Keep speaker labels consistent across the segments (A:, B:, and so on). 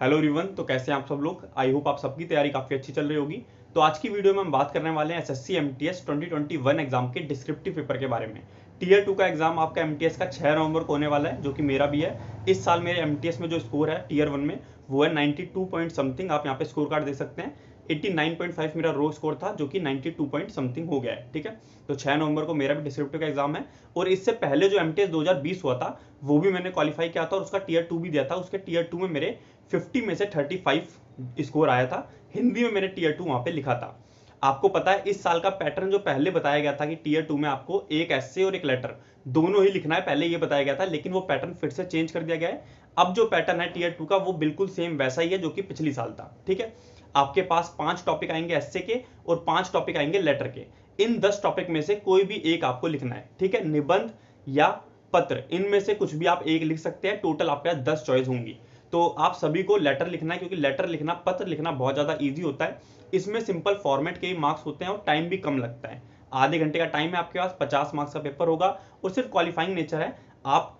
A: Hello everyone. तो कैसे हैं आप सब लोग। आई होप आप सबकी तैयारी काफ़ी अच्छी चल रही होगी। तो आज की वीडियो में हम बात करने वाले हैं एसएससी एमटीएस 2021 एग्जाम के डिस्क्रिप्टिव पेपर के बारे में। टीयर 2 का एग्जाम आपका एमटीएस का 6 नवंबर को होने वाला है, जो कि मेरा भी है। इस साल मेरे एमटीएस में जो स्कोर है टीयर 1 में वो है 92 पॉइंट समथिंग। आप यहाँ पे स्कोर कार्ड देख सकते हैं। 89.5 मेरा रो स्कोर था, जो कि 92 पॉइंट समथिंग हो गया है। ठीक है, तो 6 नवंबर को मेरा भी डिस्क्रिप्टिव का एग्जाम है। और इससे पहले जो एमटीएस 2020 हुआ था वो भी मैंने क्वालिफाई किया था और उसका टीयर 2 भी दिया था। उसके टीयर 2 में मेरे 50 में से 35 स्कोर आया था। हिंदी में मैंने टीयर 2 वहां पे लिखा था। आपको पता है इस साल का पैटर्न जो पहले बताया गया था कि टीयर 2 में आपको एक एस्से और एक लेटर दोनों ही लिखना है, पहले ये बताया गया था, लेकिन वो पैटर्न फिर से चेंज कर दिया गया है। अब जो पैटर्न है टीयर 2 का वो बिल्कुल सेम वैसा ही है जो कि पिछली साल था। ठीक है, आपके पास 5 टॉपिक आएंगे एस्से के और 5 टॉपिक आएंगे लेटर के। इन 10 टॉपिक में से कोई भी एक आपको लिखना है। ठीक है, निबंध या पत्र, इनमें से कुछ भी आप एक लिख सकते हैं। टोटल आपके पास 10 चॉइस होंगी। तो आप सभी को लेटर लिखना है, क्योंकि लेटर लिखना, पत्र लिखना बहुत ज्यादा इजी होता है। इसमें सिंपल फॉर्मेट के ही मार्क्स होते हैं और टाइम भी कम लगता है। आधे घंटे का टाइम है आपके पास, 50 मार्क्स का पेपर होगा और सिर्फ क्वालिफाइंग नेचर है। आप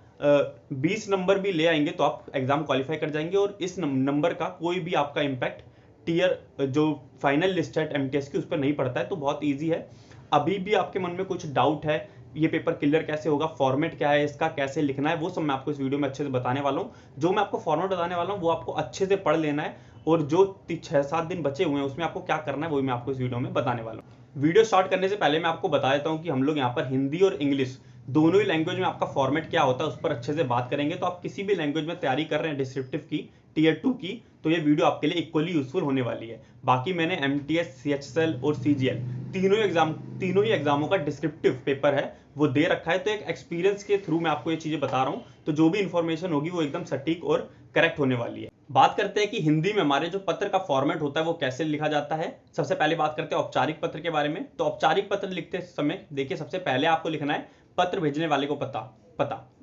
A: 20 नंबर भी ले आएंगे तो आप एग्जाम क्वालिफाई कर जाएंगे और इस नंबर का कोई भी आपका इम्पैक्ट टीयर जो फाइनल लिस्ट है एमटीएस की उस पर नहीं पड़ता है। तो बहुत ईजी है। अभी भी आपके मन में कुछ डाउट है, ये पेपर क्लियर कैसे होगा, फॉर्मेट क्या है इसका, कैसे लिखना है, वो सब मैं आपको इस वीडियो में अच्छे से बताने वाला हूँ। जो मैं आपको फॉर्मेट बताने वाला हूँ वो आपको अच्छे से पढ़ लेना है और जो 6-7 दिन बचे हुए हैं उसमें आपको क्या करना है वो मैं आपको इस वीडियो में बताने वाला हूँ। वीडियो स्टार्ट करने से पहले मैं आपको बता देता हूँ कि हम लोग यहाँ पर हिंदी और इंग्लिश दोनों ही लैंग्वेज में आपका फॉर्मेट क्या होता है उस पर अच्छे से बात करेंगे। तो आप किसी भी लैंग्वेज में तैयारी कर रहे हैं डिस्क्रिप्टिव की, टीयर 2 की, तो ये वीडियो आपके लिए इक्वली यूजफुल होने वाली है। बाकी मैंने एमटीएस, सीएचएसएल और सीजीएल तीनों ही एग्जामों का डिस्क्रिप्टिव पेपर है वो दे रखा है। तो एक एक्सपीरियंस के थ्रू मैं आपको ये चीजें बता रहा हूँ, तो जो भी इंफॉर्मेशन होगी वो एकदम सटीक और करेक्ट होने वाली है। बात करते हैं कि हिंदी में हमारे जो पत्र का फॉर्मेट होता है वो कैसे लिखा जाता है। सबसे पहले बात करते हैं औपचारिक पत्र के बारे में। तो औपचारिक पत्र लिखते समय देखिए, सबसे पहले आपको लिखना है पत्र भेजने वाले को पता।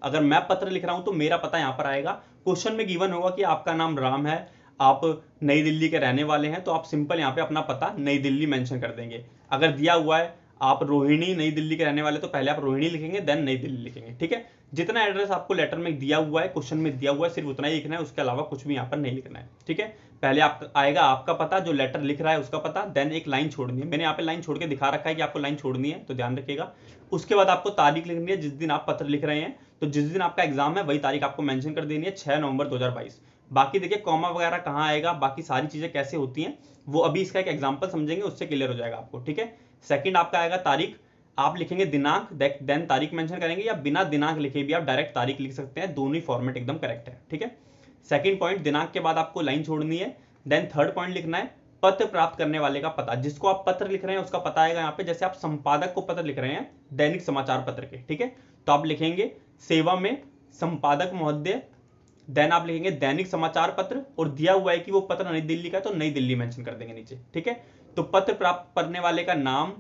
A: अगर मैं पत्र लिख रहा हूं तो मेरा पता यहां पर आएगा। क्वेश्चन में गिवन होगा कि आपका नाम राम है, आप नई दिल्ली के रहने वाले हैं, तो आप सिंपल यहां पे अपना पता नई दिल्ली मेंशन कर देंगे। अगर दिया हुआ है आप रोहिणी नई दिल्ली के रहने वाले, तो पहले आप रोहिणी लिखेंगे देन नई दिल्ली लिखेंगे। ठीक है, जितना एड्रेस आपको लेटर में दिया हुआ है, क्वेश्चन में दिया हुआ है, सिर्फ उतना ही लिखना है, उसके अलावा कुछ भी यहाँ पर नहीं लिखना है। ठीक है, पहले आप आएगा आपका पता, जो लेटर लिख रहा है उसका पता, देन एक लाइन छोड़नी है। मैंने यहाँ पे लाइन छोड़ के दिखा रखा है कि आपको लाइन छोड़नी है, तो ध्यान रखिएगा। उसके बाद आपको तारीख लिखनी है जिस दिन आप पत्र लिख रहे हैं। तो जिस दिन आपका एग्जाम है वही तारीख आपको मेंशन कर देनी है, 6 नवंबर 2022। बाकी देखिए कॉमा वगैरह कहाँ आएगा, बाकी सारी चीजें कैसे होती हैं वो अभी इसका एक एग्जाम्पल समझेंगे, उससे क्लियर हो जाएगा आपको। ठीक है, सेकंड आपका आएगा तारीख। आप लिखेंगे दिनांक देन तारीख मेंशन करेंगे, या बिना दिनांक लिखे भी आप डायरेक्ट तारीख लिख सकते हैं। दोनों ही फॉर्मेट एकदम करेक्ट है। ठीक है, सेकंड पॉइंट, दिनांक के बाद आपको लाइन छोड़नी है। देन थर्ड पॉइंट लिखना है पत्र प्राप्त करने वाले का पता। जिसको आप पत्र लिख रहे हैं उसका पता आएगा यहाँ पे। जैसे आप संपादक को पत्र लिख रहे हैं दैनिक समाचार पत्र के, ठीक है, तो आप लिखेंगे सेवा में संपादक महोदय, देन आप लिखेंगे दैनिक समाचार पत्र, और दिया हुआ है कि वो पत्र नई दिल्ली का है तो नई दिल्ली मेंशन कर देंगे नीचे। ठीक है, तो पत्र प्राप्त करने वाले का नाम,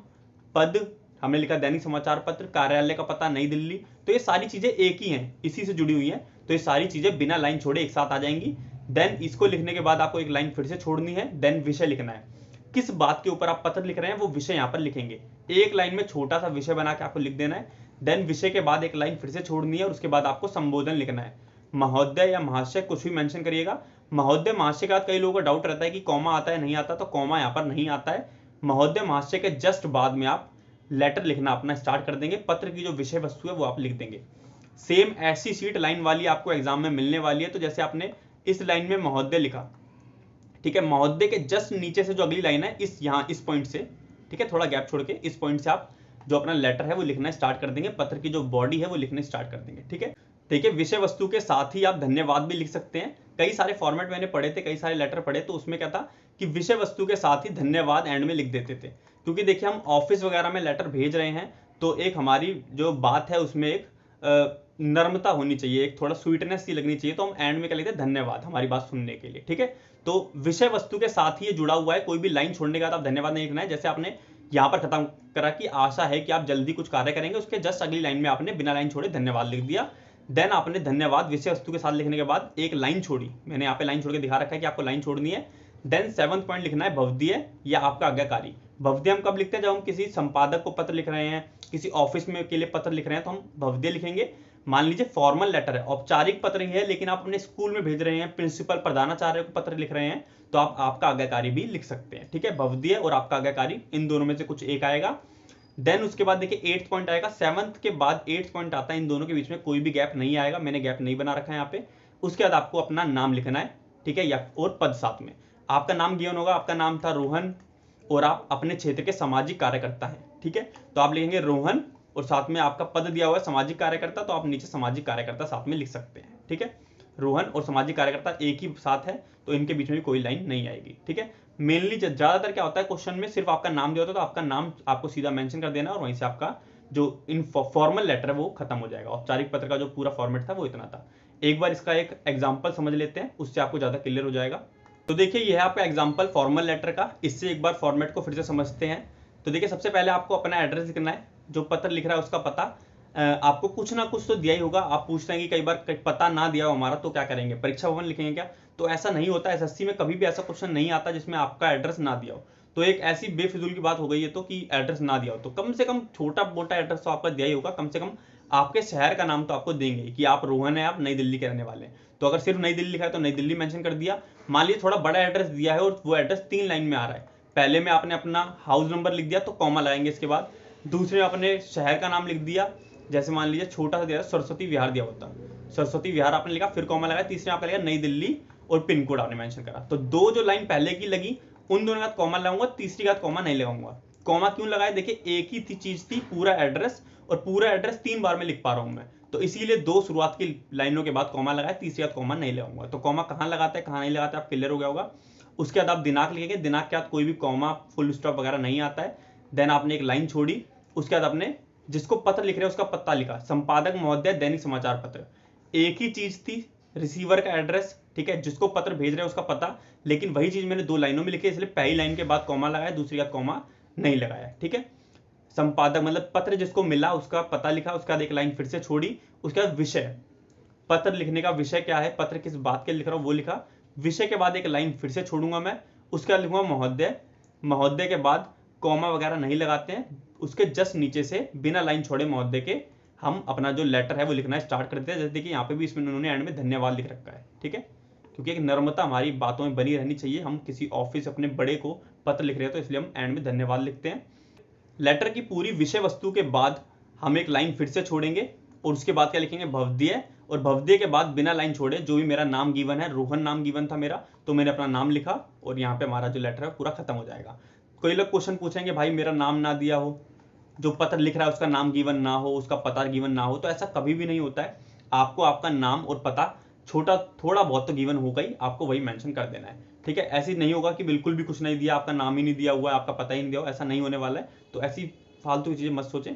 A: पद, हमने लिखा दैनिक समाचार पत्र, कार्यालय का पता नई दिल्ली। तो ये सारी चीजें एक ही हैं, इसी से जुड़ी हुई हैं, तो ये सारी चीजें बिना लाइन छोड़े एक साथ आ जाएंगी। देन इसको लिखने के बाद आपको एक लाइन फिर से छोड़नी है। देन विषय लिखना है, किस बात के ऊपर आप पत्र लिख रहे हैं वो विषय यहाँ पर लिखेंगे। एक लाइन में छोटा सा विषय बना के आपको लिख देना है। देन विषय के बाद एक लाइन फिर से छोड़नी है और उसके बाद आपको संबोधन लिखना है। महोदय या महाशय कुछ भी मेंशन करिएगा। महोदय महाशय के बाद कई लोगों को डाउट रहता है कि कॉमा आता है नहीं आता, तो कॉमा यहाँ पर नहीं आता है। महोदय महाशय के जस्ट बाद में आप लेटर लिखना अपना स्टार्ट कर देंगे। पत्र की जो विषय वस्तु है वो आप लिख देंगे। सेम ऐसी सीट लाइन वाली आपको एग्जाम में मिलने वाली है। तो जैसे आपने इस लाइन में महोदय लिखा, ठीक है, महोदय के जस्ट नीचे से जो अगली लाइन है इस पॉइंट से, ठीक है, थोड़ा गैप छोड़ के इस पॉइंट से आप जो अपना लेटर है वो लिखना स्टार्ट कर देंगे। पत्र की जो बॉडी है वो लिखना स्टार्ट कर देंगे। ठीक है, देखिए विषय वस्तु के साथ ही आप धन्यवाद भी लिख सकते हैं। कई सारे फॉर्मेट मैंने पढ़े थे, कई सारे लेटर पढ़े, तो उसमें क्या था कि विषय वस्तु के साथ ही धन्यवाद एंड में लिख देते थे। क्योंकि देखिए हम ऑफिस वगैरह में लेटर भेज रहे हैं तो एक हमारी जो बात है उसमें एक नर्मता होनी चाहिए, एक थोड़ा स्वीटनेस सी लगनी चाहिए, तो हम एंड में क्या लिखते हैं, धन्यवाद, हमारी बात सुनने के लिए। ठीक है, तो विषय वस्तु के साथ ही ये जुड़ा हुआ है। कोई भी लाइन छोड़ने के बाद आप धन्यवाद नहीं लिखना है। जैसे आपने यहाँ पर खत्म करा कि आशा है कि आप जल्दी कुछ कार्य करेंगे, उसके जस्ट अगली लाइन में आपने बिना लाइन छोड़े धन्यवाद लिख दिया। देन आपने धन्यवाद विषय वस्तु के साथ लिखने के बाद एक लाइन छोड़ी, मैंने यहाँ पे लाइन छोड़ के दिखा रखा है कि आपको लाइन छोड़नी है। देन 7th पॉइंट लिखना है भवदीय या आपका आज्ञाकारी। भवदीय हम कब लिखते हैं, जब हम किसी संपादक को पत्र लिख रहे हैं, किसी ऑफिस में के लिए पत्र लिख रहे हैं तो हम भवदीय लिखेंगे। मान लीजिए फॉर्मल लेटर है, औपचारिक पत्र ही है, लेकिन आप अपने स्कूल में भेज रहे हैं, प्रिंसिपल प्रधानाचार्य को पत्र लिख रहे हैं, तो आप आपका आज्ञाकारी भी लिख सकते हैं। ठीक है, भवदीय और आपका आज्ञाकारी इन दोनों में से कुछ एक आएगा। देन उसके बाद देखिए 8th पॉइंट आएगा, 7th के बाद 8th पॉइंट आता है, इन दोनों के बीच में कोई भी गैप नहीं आएगा, मैंने गैप नहीं बना रखा है यहाँ पे। उसके बाद आपको अपना नाम लिखना है, ठीक है, या और पद साथ में। आपका नाम गिवन होगा, आपका नाम था रोहन और आप अपने क्षेत्र के सामाजिक कार्यकर्ता हैं, ठीक है, तो आप लिखेंगे रोहन और साथ में आपका पद दिया हुआ है सामाजिक कार्यकर्ता, तो आप नीचे सामाजिक कार्यकर्ता साथ में लिख सकते हैं। ठीक है, रोहन और सामाजिक कार्यकर्ता एक ही साथ है, तो इनके बीच में भी कोई लाइन नहीं आएगी। ठीक है, मेनली ज्यादातर क्या होता है क्वेश्चन में सिर्फ आपका नाम दिया होता है, तो आपका नाम आपको सीधा मेंशन कर देना और वहीं से आपका जो इन फॉर्मल लेटर है वो खत्म हो जाएगा। औपचारिक पत्र का जो पूरा फॉर्मेट था वो इतना था। एक बार इसका एक एग्जांपल समझ लेते हैं, उससे आपको ज्यादा क्लियर हो जाएगा। तो देखिए ये है आपका एग्जांपल फॉर्मल लेटर का, इससे एक बार फॉर्मेट को फिर से समझते हैं। तो देखिए सबसे पहले आपको अपना एड्रेस लिखना है, जो पत्र लिख रहा है उसका पता। आपको कुछ ना कुछ तो दिया ही होगा। आप पूछते हैं कि कई बार पता ना दिया हो हमारा तो क्या करेंगे, परीक्षा भवन लिखेंगे क्या? तो ऐसा नहीं होता, एसएससी में कभी भी ऐसा क्वेश्चन नहीं आता जिसमें आपका एड्रेस ना दिया हो। तो एक ऐसी बेफिजूल की बात हो गई है तो कि एड्रेस ना दिया हो, तो कम से कम छोटा मोटा एड्रेस तो आपका दिया ही होगा। कम से कम आपके शहर का नाम तो आपको देंगे कि आप रोहन है, आप नई दिल्ली के रहने वाले हैं। तो अगर सिर्फ नई दिल्ली लिखा है तो नई दिल्ली मेंशन कर दिया। मान लीजिए थोड़ा बड़ा एड्रेस दिया है और वो एड्रेस 3 लाइन में आ रहा है, पहले में आपने अपना हाउस नंबर लिख दिया तो कॉमा लगाएंगे इसके बाद। दूसरे में अपने शहर का नाम लिख दिया, जैसे मान लीजिए छोटा सा दिया सरस्वती विहार दिया होता, सरस्वती विहार आपने लिखा, फिर कॉमा लगाया। तीसरे आपका लिखा नई दिल्ली और पिन कोड आपने मेंशन करा। तो दो जो लाइन पहले की लगी उन दोनों का कॉमा लगाऊंगा, तीसरी का कॉमा नहीं लगाऊंगा। कॉमा क्यों लगाया? देखिए एक ही चीज थी, पूरा एड्रेस, और पूरा एड्रेस 3 बार में लिख पा रहा हूं मैं, तो इसीलिए 2 शुरुआत की लाइनों के बाद कॉमा लगाया, तीसरी का कॉमा नहीं लगाऊंगा। तो कॉमा कहां लगाते हैं कहां नहीं लगाते आप क्लियर हो गया होगा। उसके बाद आप दिनांक लिखेंगे, दिनांक के बाद कोई भी कॉमा फुल स्टॉप वगैरह नहीं आता है। देन आपने एक लाइन छोड़ी, उसके बाद आपने जिसको पत्र लिख रहे हैं उसका पता लिखा, संपादक महोदय दैनिक समाचार पत्र। एक ही चीज थी, रिसीवर का एड्रेस, ठीक है, जिसको पत्र भेज रहे हैं उसका पता, लेकिन वही चीज मैंने 2 लाइनों में लिखी, इसलिए पहली लाइन के बाद कॉमा लगाया, दूसरी का कॉमा नहीं लगाया। ठीक है, संपादक मतलब पत्र जिसको मिला उसका पता लिखा, उसके बाद एक लाइन फिर से छोड़ी। उसके बाद विषय, पत्र लिखने का विषय क्या है, पत्र किस बात के लिख रहा हूं वो लिखा। विषय के बाद एक लाइन फिर से छोड़ूंगा मैं, उसके बाद लिखूंगा महोदय। महोदय के बाद कॉमा वगैरह नहीं लगाते हैं, उसके जस्ट नीचे से बिना लाइन छोड़े महोदय के हम अपना जो लेटर है वो लिखना स्टार्ट करते हैं। जैसे कि यहाँ पे भी इसमें उन्होंने एंड में धन्यवाद लिख रखा है। ठीक है, क्योंकि एक नम्रता हमारी बातों में बनी रहनी चाहिए। हम किसी ऑफिस अपने बड़े को पत्र लिख रहे हैं तो इसलिए हम एंड में धन्यवाद लिखते हैं। लेटर की पूरी विषय वस्तु के बाद हम एक लाइन फिर से छोड़ेंगे और उसके बाद क्या लिखेंगे, भवदीय। और भवदीय के बाद बिना लाइन छोड़े जो भी मेरा नाम गिवन है, रोहन नाम गिवन था मेरा, तो मैंने अपना नाम लिखा और यहाँ पे हमारा जो लेटर है पूरा खत्म हो जाएगा। कोई लोग क्वेश्चन पूछेंगे भाई मेरा नाम ना दिया हो, जो पत्र लिख रहा है उसका नाम गिवन ना हो, उसका पता गिवन ना हो, तो ऐसा कभी भी नहीं होता है। आपको आपका नाम और पता छोटा थोड़ा बहुत तो गिवन होगा ही, आपको वही मेंशन कर देना है। ठीक है, ऐसी नहीं होगा कि बिल्कुल भी कुछ नहीं दिया, आपका नाम ही नहीं दिया हुआ है, आपका पता ही नहीं दिया हुआ, ऐसा नहीं होने वाला है। तो ऐसी फालतू चीजें मत सोचें,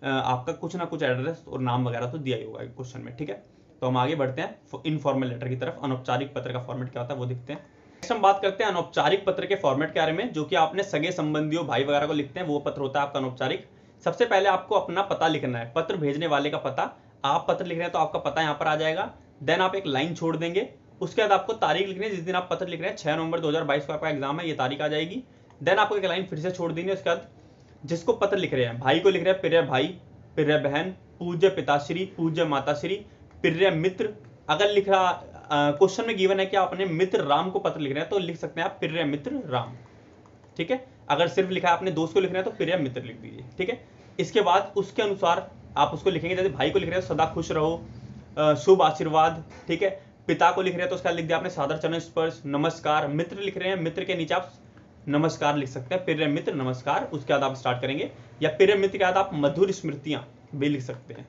A: आपका कुछ ना कुछ एड्रेस और नाम वगैरह तो दिया ही होगा क्वेश्चन में। ठीक है, तो हम आगे बढ़ते हैं इनफॉर्मल लेटर की तरफ। अनौपचारिक पत्र का फॉर्मेट क्या होता है वो देखते हैं। नेक्स्ट हम बात करते हैं अनौपचारिक पत्र के फॉर्मेट के बारे में, जो कि आपने सगे संबंधियों भाई वगैरह को लिखते हैं, वो पत्र होता है आपका अनौपचारिक। सबसे पहले आपको अपना पता लिखना है, पत्र भेजने वाले का पता। आप पत्र लिख रहे हैं तो आपका पता यहाँ पर आ जाएगा। देन आप एक लाइन छोड़ देंगे, उसके बाद आपको तारीख लिखनी है जिस दिन आप पत्र लिख रहे हैं, 6 नवंबर 2022 को आपका एग्जाम है, ये तारीख आ जाएगी। देन आपको एक लाइन फिर से छोड़ देनी है। उसके बाद जिसको पत्र लिख रहे हैं, भाई को लिख रहे हैं प्रिय भाई, प्रिय बहन, पूज्य पिताश्री, पूज्य माताश्री, प्रिय मित्र। अगर लिखा क्वेश्चन में गिवन है कि आपने मित्र राम को पत्र लिख रहे हैं तो लिख सकते हैं आप प्रिय मित्र राम। ठीक है, अगर सिर्फ लिखा है आपने दोस्त को लिख रहे हैं तो प्रिय मित्र लिख दीजिए। ठीक है, इसके बाद उसके अनुसार आप उसको लिखेंगे। जैसे भाई को लिख रहे हैं सदा खुश रहो, शुभ आशीर्वाद। ठीक है, पिता को लिख रहे हैं तो उसका लिख दिया आपने सादर चरण स्पर्श, नमस्कार। मित्र लिख रहे हैं, मित्र के नीचे आप नमस्कार लिख सकते हैं, प्रिय मित्र नमस्कार। उसके बाद आप स्टार्ट करेंगे, या प्रिय मित्र के बाद आप मधुर स्मृतियां भी लिख सकते हैं,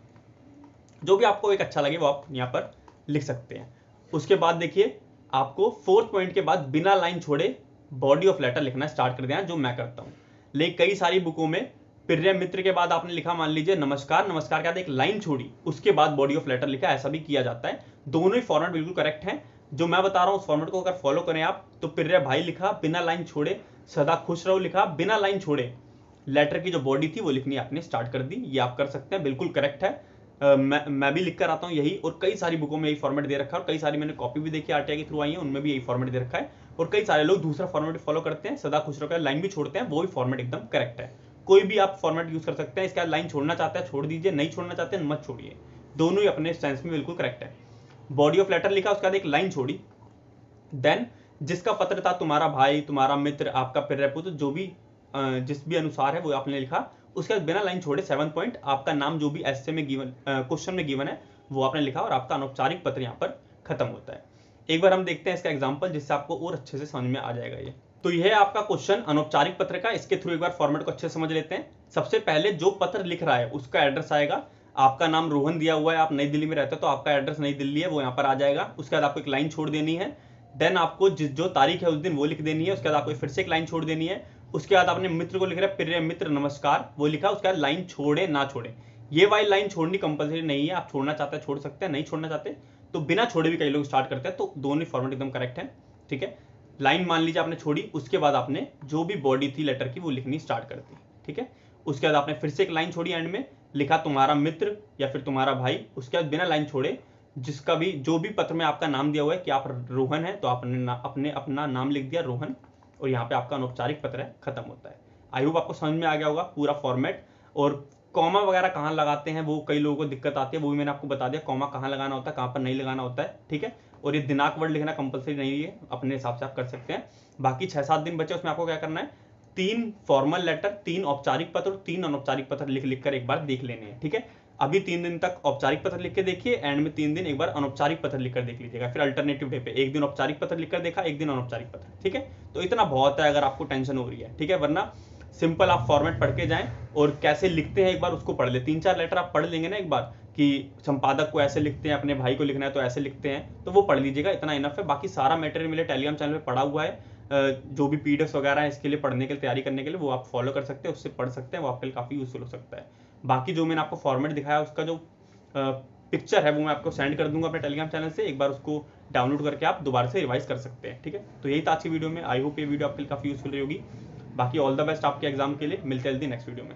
A: जो भी आपको एक अच्छा लगे वो आप यहाँ पर लिख सकते हैं। उसके बाद देखिए आपको 4th पॉइंट के बाद बिना लाइन छोड़े बॉडी ऑफ लेटर लिखना स्टार्ट कर देना, जो मैं करता हूँ। लेकिन कई सारी बुकों में प्रिय मित्र के बाद आपने लिखा मान लीजिए नमस्कार, नमस्कार के बाद एक लाइन छोड़ी, उसके बाद बॉडी ऑफ लेटर लिखा, ऐसा भी किया जाता है। दोनों ही फॉर्मेट बिल्कुल करेक्ट है। जो मैं बता रहा हूँ उस फॉर्मेट को अगर फॉलो करें आप, तो प्रिय भाई लिखा बिना लाइन छोड़े, सदा खुश रहो लिखा बिना लाइन छोड़े, लेटर की जो बॉडी थी वो लिखनी आपने स्टार्ट कर दी। ये आप कर सकते हैं, बिल्कुल करेक्ट है। मैं भी लिख कर आता हूँ यही, और कई सारी बुकों में यही फॉर्मेट दे रखा है, और कई सारी मैंने कॉपी भी देखी आरटीआई के थ्रू आई है, उनमें भी यही फॉर्मेट दे रखा है। और कई सारे लोग दूसरा फॉर्मेट फॉलो करते हैं, सदा खुश रहो लाइन भी छोड़ते हैं, वो भी फॉर्मेट एकदम करेक्ट है। कोई भी आप फॉर्मेट यूज कर सकते हैं। इसके बाद लाइन छोड़ना चाहते हैं छोड़ दीजिए, नहीं छोड़ना चाहते हैं मत छोड़िए, दोनों ही अपने सेंस में बिल्कुल करेक्ट है। बॉडी ऑफ लेटर लिखा, उसके बाद एक लाइन छोड़ी, देन जिसका पत्र था, तुम्हारा भाई, तुम्हारा मित्र, आपका प्रेरपुत्र, जो भी जिस भी अनुसार है वो आपने लिखा। उसके बाद बिना लाइन छोड़े 7 पॉइंट आपका नाम जो भी ऐसे में गिवन, क्वेश्चन में गिवन है वो आपने लिखा, और आपका अनौपचारिक पत्र यहाँ पर खत्म होता है। एक बार हम देखते हैं इसका एग्जाम्पल, जिससे आपको और अच्छे से समझ में आ जाएगा ये। तो यह है आपका क्वेश्चन अनौपचारिक पत्र का। इसके थ्रू एक बार फॉर्मेट को अच्छे से समझ लेते हैं। सबसे पहले जो पत्र लिख रहा है उसका एड्रेस आएगा। आपका नाम रोहन दिया हुआ है, आप नई दिल्ली में रहते हो तो आपका एड्रेस नई दिल्ली है, वो यहाँ पर आ जाएगा। उसके बाद आपको एक लाइन छोड़ देनी है, देन आपको जो तारीख है उस दिन वो लिख देनी है। उसके बाद आपको फिर से एक लाइन छोड़ देनी है। उसके बाद आपने मित्र को लिख रहा है, प्रिय मित्र नमस्कार, वो लिखा। उसके बाद लाइन छोड़े ना छोड़े, ये वाली लाइन छोड़नी कंपलसरी नहीं है, आप छोड़ना चाहते हैं छोड़ सकते हैं, नहीं छोड़ना चाहते तो बिना छोड़े भी कई लोग स्टार्ट करते हैं। तो दोनों फॉर्मेट एकदम करेक्ट है, ठीक है। लाइन मान लीजिए आपने छोड़ी, उसके बाद आपने जो भी बॉडी थी लेटर की वो लिखनी स्टार्ट कर दी, ठीक है। उसके बाद आपने फिर से एक लाइन छोड़ी, एंड में लिखा तुम्हारा मित्र या फिर तुम्हारा भाई। उसके बाद बिना लाइन छोड़े जिसका भी जो भी पत्र में आपका नाम दिया हुआ है कि आप रोहन है, तो आपने अपना नाम लिख दिया रोहन, और यहाँ पे आपका अनौपचारिक पत्र है, खत्म होता है। आई होप आपको समझ में आ गया होगा पूरा फॉर्मेट। और कॉमा वगैरह कहाँ लगाते हैं वो कई लोगों को दिक्कत आती है, वो भी मैंने आपको बता दिया, कॉमा कहाँ लगाना होता है, कहाँ पर नहीं लगाना होता है, ठीक है। और ये दिनांक वर्ड लिखना कंपलसरी नहीं है, अपने हिसाब से आप कर सकते हैं। बाकी 6-7 दिन बचे, उसमें आपको क्या करना है, 3 फॉर्मल लेटर, 3 औपचारिक पत्र और 3 अनौपचारिक पत्र लिख कर एक बार देख लेने हैं, ठीक है। अभी 3 दिन तक औपचारिक पत्र लिख के देखिए, एंड में 3 दिन एक बार अनौपचारिक पत्र लिखकर देख लीजिएगा। फिर अल्टरनेटिव डे पे एक दिन औपचारिक पत्र लिखकर देखा, एक दिन अनौपचारिक पत्र, ठीक है। तो इतना बहुत है अगर आपको टेंशन हो रही है, ठीक है। वरना सिंपल आप फॉर्मेट पढ़ के जाएं और कैसे लिखते हैं एक बार उसको पढ़ ले। 3-4 लेटर आप पढ़ लेंगे ना एक बार कि संपादक को ऐसे लिखते हैं, अपने भाई को लिखना है तो ऐसे लिखते हैं, तो वो पढ़ लीजिएगा, इतना इनफ है। बाकी सारा मटेरियल मेरे टेलीग्राम चैनल पे पड़ा हुआ है, जो भी पीडीएफ वगैरह है इसके लिए पढ़ने के लिए, तैयारी करने के लिए, वो आप फॉलो कर सकते हैं, उससे पढ़ सकते हैं, वो आपके लिए काफ़ी यूजफुल हो सकता है। बाकी जो मैंने आपको फॉर्मेट दिखाया उसका जो पिक्चर है वो मैं आपको सेंड कर दूंगा अपने टेलीग्राम चैनल से, एक बार उसको डाउनलोड करके आप दोबारा से रिवाइज कर सकते हैं, ठीक है। तो यही था आज की वीडियो में। आई होप ये वीडियो आपके लिए काफ़ी यूजफुल रही होगी। बाकी ऑल द बेस्ट आपके एग्जाम के लिए, मिलते हैं जल्दी नेक्स्ट वीडियो में।